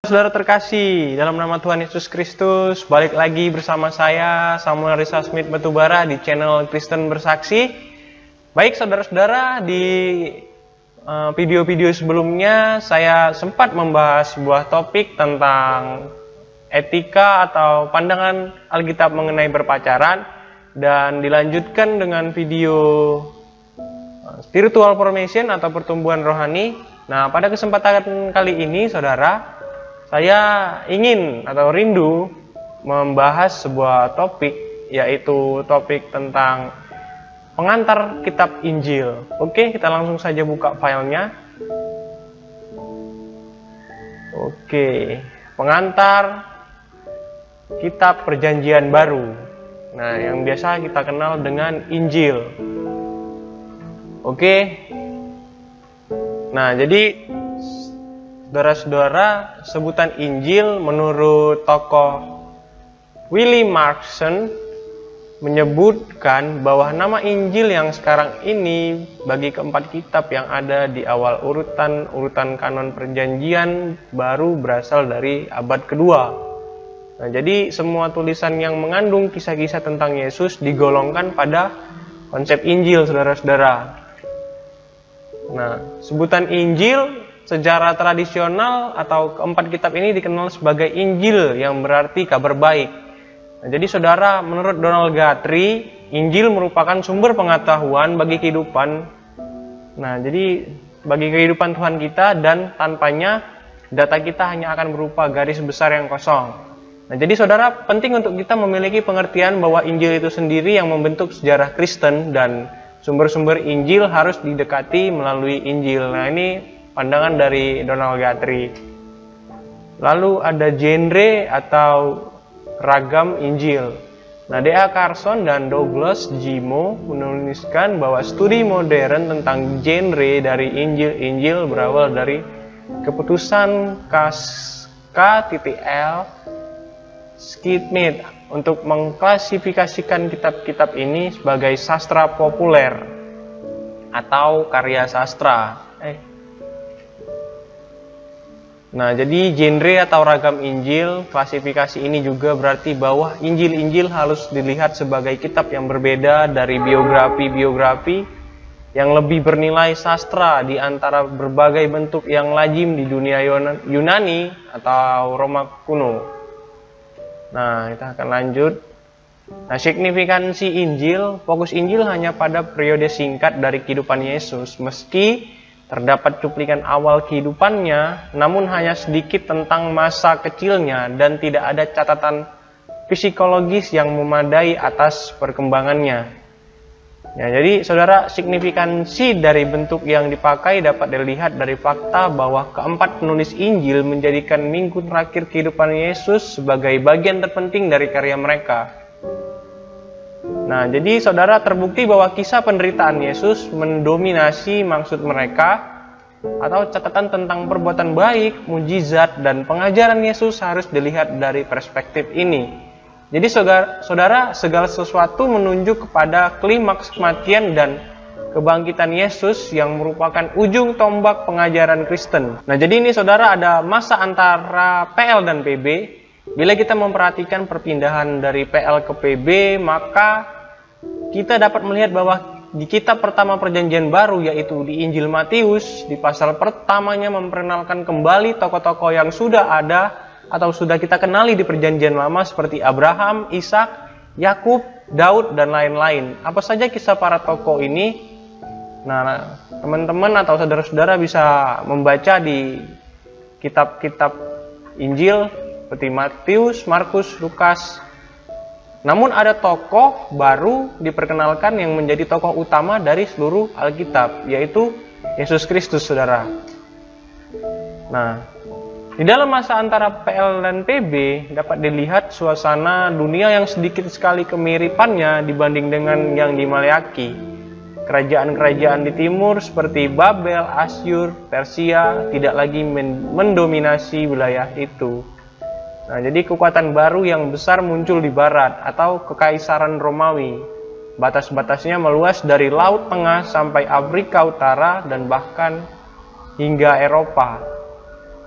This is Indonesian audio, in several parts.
Saudara terkasih, dalam nama Tuhan Yesus Kristus, balik lagi bersama saya, Samuel Risa Smith Batubara, di channel Kristen Bersaksi. Baik saudara-saudara, di video-video sebelumnya saya sempat membahas sebuah topik tentang etika atau pandangan Alkitab mengenai berpacaran, dan dilanjutkan dengan video spiritual formation atau pertumbuhan rohani. Nah, pada kesempatan kali ini saudara, saya ingin atau rindu membahas sebuah topik, yaitu topik tentang pengantar kitab Injil. Oke, kita langsung saja buka filenya. Oke, pengantar kitab Perjanjian Baru. Nah, yang biasa kita kenal dengan Injil. Oke. Nah, jadi saudara-saudara, sebutan Injil menurut tokoh William Markson menyebutkan bahwa nama Injil yang sekarang ini bagi keempat kitab yang ada di awal urutan kanon Perjanjian Baru berasal dari abad kedua. Nah, jadi semua tulisan yang mengandung kisah-kisah tentang Yesus digolongkan pada konsep Injil, saudara-saudara. Nah, sebutan Injil secara tradisional atau keempat kitab ini dikenal sebagai Injil, yang berarti kabar baik. Nah, jadi saudara, menurut Donald Guthrie, Injil merupakan sumber pengetahuan bagi kehidupan. Nah, jadi bagi kehidupan Tuhan kita, dan tanpanya data kita hanya akan berupa garis besar yang kosong. Nah, jadi saudara, penting untuk kita memiliki pengertian bahwa Injil itu sendiri yang membentuk sejarah Kristen, dan sumber-sumber Injil harus didekati melalui Injil. Nah, ini pandangan dari Donald Guthrie. Lalu ada genre atau ragam Injil. Nah, D.A. Carson dan Douglas G. Moore menuliskan bahwa studi modern tentang genre dari Injil berawal dari keputusan K.L. Smith untuk mengklasifikasikan kitab-kitab ini sebagai sastra populer atau karya sastra. Nah, jadi genre atau ragam Injil, klasifikasi ini juga berarti bahwa Injil-Injil harus dilihat sebagai kitab yang berbeda dari biografi-biografi yang lebih bernilai sastra di antara berbagai bentuk yang lazim di dunia Yunani atau Roma kuno. Nah, kita akan lanjut. Nah, signifikansi Injil, fokus Injil hanya pada periode singkat dari kehidupan Yesus, meski terdapat cuplikan awal kehidupannya, namun hanya sedikit tentang masa kecilnya dan tidak ada catatan psikologis yang memadai atas perkembangannya. Ya, jadi saudara, signifikansi dari bentuk yang dipakai dapat dilihat dari fakta bahwa keempat penulis Injil menjadikan minggu terakhir kehidupan Yesus sebagai bagian terpenting dari karya mereka. Nah, jadi saudara, terbukti bahwa kisah penderitaan Yesus mendominasi maksud mereka, atau catatan tentang perbuatan baik, mujizat, dan pengajaran Yesus harus dilihat dari perspektif ini. Jadi saudara, segala sesuatu menunjuk kepada klimaks kematian dan kebangkitan Yesus yang merupakan ujung tombak pengajaran Kristen. Nah, jadi ini saudara, ada masa antara PL dan PB. Bila kita memperhatikan perpindahan dari PL ke PB, maka kita dapat melihat bahwa di kitab pertama Perjanjian Baru, yaitu di Injil Matius, di pasal pertamanya memperkenalkan kembali tokoh-tokoh yang sudah ada atau sudah kita kenali di Perjanjian Lama seperti Abraham, Ishak, Yakub, Daud, dan lain-lain. Apa saja kisah para tokoh ini? Nah, teman-teman atau saudara-saudara bisa membaca di kitab-kitab Injil seperti Matius, Markus, Lukas. Namun ada tokoh baru diperkenalkan yang menjadi tokoh utama dari seluruh Alkitab, yaitu Yesus Kristus, saudara. Nah, di dalam masa antara PL dan PB dapat dilihat suasana dunia yang sedikit sekali kemiripannya dibanding dengan yang di Maleaki. Kerajaan-kerajaan di timur seperti Babel, Asyur, Persia tidak lagi mendominasi wilayah itu. Nah, jadi kekuatan baru yang besar muncul di barat atau kekaisaran Romawi. Batas-batasnya meluas dari Laut Tengah sampai Afrika Utara dan bahkan hingga Eropa.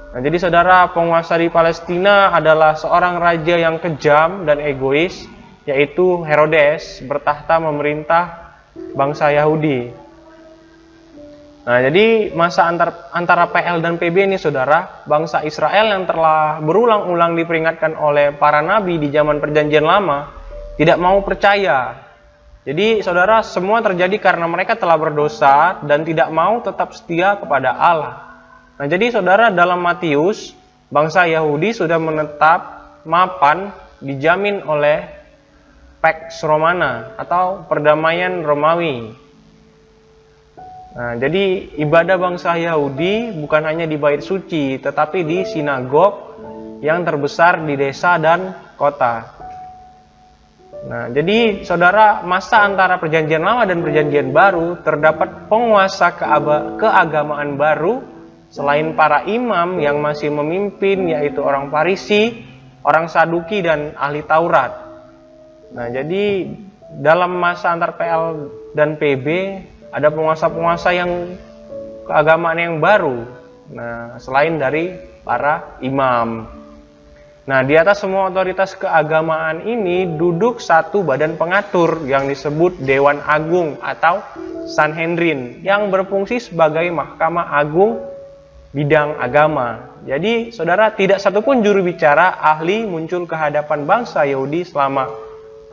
Nah, jadi saudara, penguasa di Palestina adalah seorang raja yang kejam dan egois, yaitu Herodes, bertahta memerintah bangsa Yahudi. Nah, jadi masa antara PL dan PB ini saudara, bangsa Israel yang telah berulang-ulang diperingatkan oleh para nabi di zaman Perjanjian Lama tidak mau percaya. Jadi saudara, semua terjadi karena mereka telah berdosa dan tidak mau tetap setia kepada Allah. Nah, jadi saudara, dalam Matius, bangsa Yahudi sudah menetap mapan dijamin oleh Pax Romana atau perdamaian Romawi. Nah, jadi ibadah bangsa Yahudi bukan hanya di bait suci, tetapi di sinagog yang terbesar di desa dan kota. Nah, jadi saudara, masa antara Perjanjian Lama dan Perjanjian Baru terdapat penguasa keagamaan baru selain para imam yang masih memimpin, yaitu orang Farisi, orang Saduki, dan ahli Taurat. Nah, jadi dalam masa antar PL dan PB ada penguasa-penguasa yang keagamaan yang baru. Nah, selain dari para imam. Nah, di atas semua otoritas keagamaan ini duduk satu badan pengatur yang disebut Dewan Agung atau Sanhedrin yang berfungsi sebagai mahkamah agung bidang agama. Jadi, saudara, tidak satupun juru bicara ahli muncul ke hadapan bangsa Yahudi selama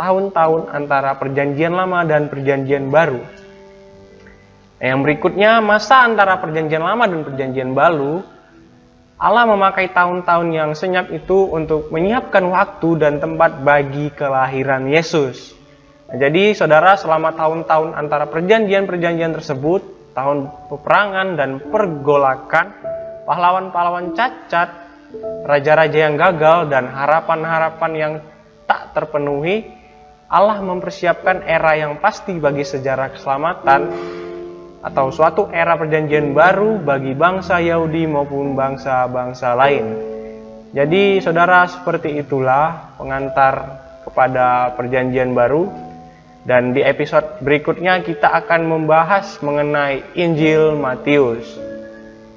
tahun-tahun antara Perjanjian Lama dan Perjanjian Baru. Yang berikutnya, masa antara Perjanjian Lama dan Perjanjian Baru, Allah memakai tahun-tahun yang senyap itu untuk menyiapkan waktu dan tempat bagi kelahiran Yesus. Nah, jadi saudara, selama tahun-tahun antara perjanjian-perjanjian tersebut, tahun peperangan dan pergolakan, pahlawan-pahlawan cacat, raja-raja yang gagal, dan harapan-harapan yang tak terpenuhi, Allah mempersiapkan era yang pasti bagi sejarah keselamatan atau suatu era perjanjian baru bagi bangsa Yahudi maupun bangsa-bangsa lain. Jadi saudara, seperti itulah pengantar kepada perjanjian baru. Dan di episode berikutnya kita akan membahas mengenai Injil Matius.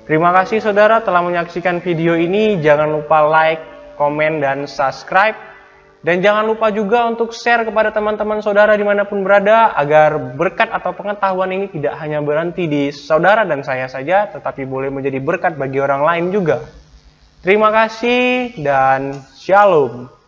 Terima kasih saudara telah menyaksikan video ini. Jangan lupa like, komen, dan subscribe. Dan jangan lupa juga untuk share kepada teman-teman saudara dimanapun berada, agar berkat atau pengetahuan ini tidak hanya berhenti di saudara dan saya saja, tetapi boleh menjadi berkat bagi orang lain juga. Terima kasih dan shalom.